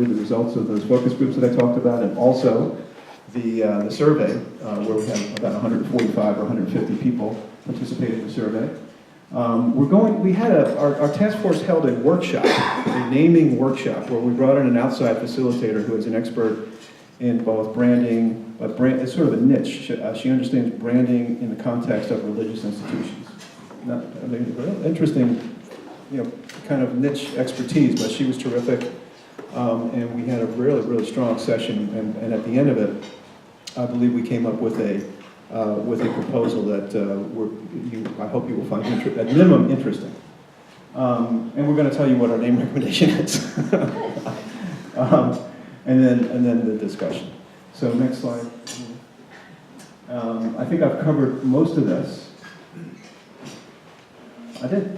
the results of those focus groups that I talked about, and also the survey, where we had about 145 or 150 people participate in the survey. Our task force held a workshop, a naming workshop, where we brought in an outside facilitator who is an expert in both branding, but it's sort of a niche. She understands branding in the context of religious institutions. Interesting, kind of niche expertise, but she was terrific. And we had a really, really strong session, and at the end of it, I believe we came up with a proposal that I hope you will find at minimum interesting. And we're going to tell you what our name recommendation is. and then the discussion. So next slide. I think I've covered most of this. I did.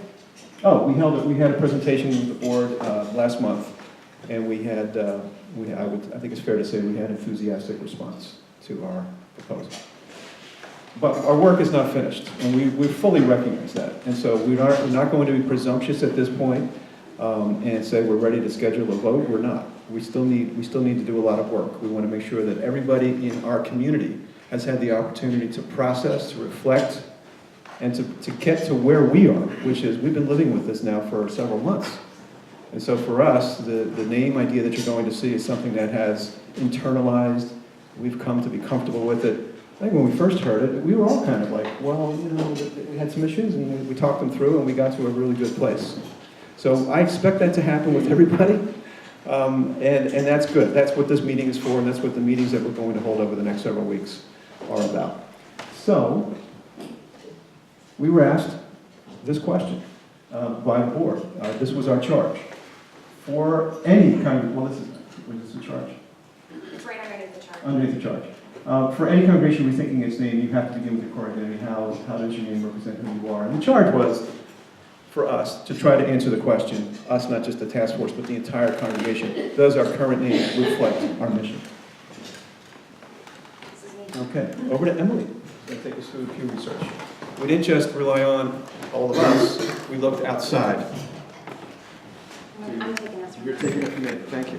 Oh, we had a presentation with the board last month, and we had I think it's fair to say we had enthusiastic response to our proposal. But our work is not finished, and we fully recognize that. And so we're not going to be presumptuous at this point and say we're ready to schedule a vote. We're not. We still need to do a lot of work. We want to make sure that everybody in our community has had the opportunity to process, to reflect, and to get to where we are, which is we've been living with this now for several months. And so for us, the name idea that you're going to see is something that has internalized. We've come to be comfortable with it. I think when we first heard it, we were all kind of like, well, we had some issues, and we talked them through, and we got to a really good place. So I expect that to happen with everybody, and that's good. That's what this meeting is for, and that's what the meetings that we're going to hold over the next several weeks are about. So we were asked this question by the board. This was our charge. For any kind of, well, this is the charge. It's right underneath the charge. Underneath the charge. For any congregation rethinking its name, you have to begin with your core identity. How does your name represent who you are? And the charge was for us to try to answer the question, us, not just the task force, but the entire congregation. Does our current name reflect our mission? Okay, over to Emily. She's going to take us through the Pew Research. We didn't just rely on all of us, we looked outside. I'm taking this one. You're taking it from me. Thank you.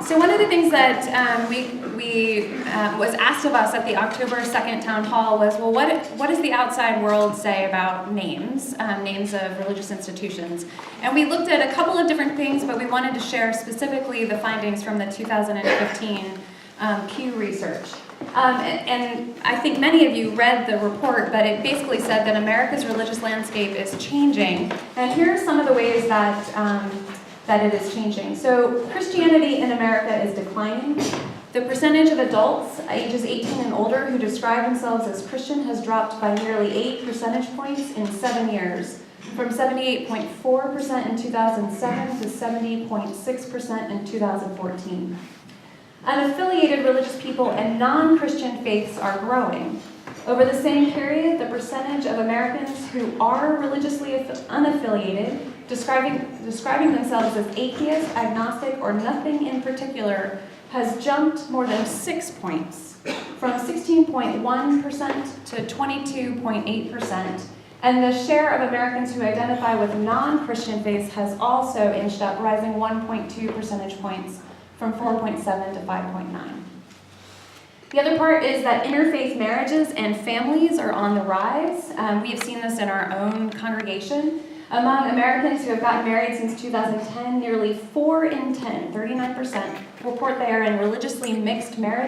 So one of the things that was asked of us at the October 2nd town hall was, well, what does the outside world say about names of religious institutions? And we looked at a couple of different things, but we wanted to share specifically the findings from the 2015 Pew Research. And I think many of you read the report, but it basically said that America's religious landscape is changing. And here are some of the ways that it is changing. So Christianity in America is declining. The percentage of adults ages 18 and older who describe themselves as Christian has dropped by nearly 8 percentage points in 7 years, from 78.4% in 2007 to 70.6% in 2014. Unaffiliated religious people and non-Christian faiths are growing. Over the same period, the percentage of Americans who are religiously unaffiliated, describing themselves as atheist, agnostic, or nothing in particular, has jumped more than 6 points, from 16.1% to 22.8%. And the share of Americans who identify with non-Christian faiths has also inched up, rising 1.2 percentage points, from 4.7 to 5.9. The other part is that interfaith marriages and families are on the rise. We have seen this in our own congregation. Among Americans who have gotten married since 2010, nearly 4 in 10, 39%, report they are in religiously mixed marriages.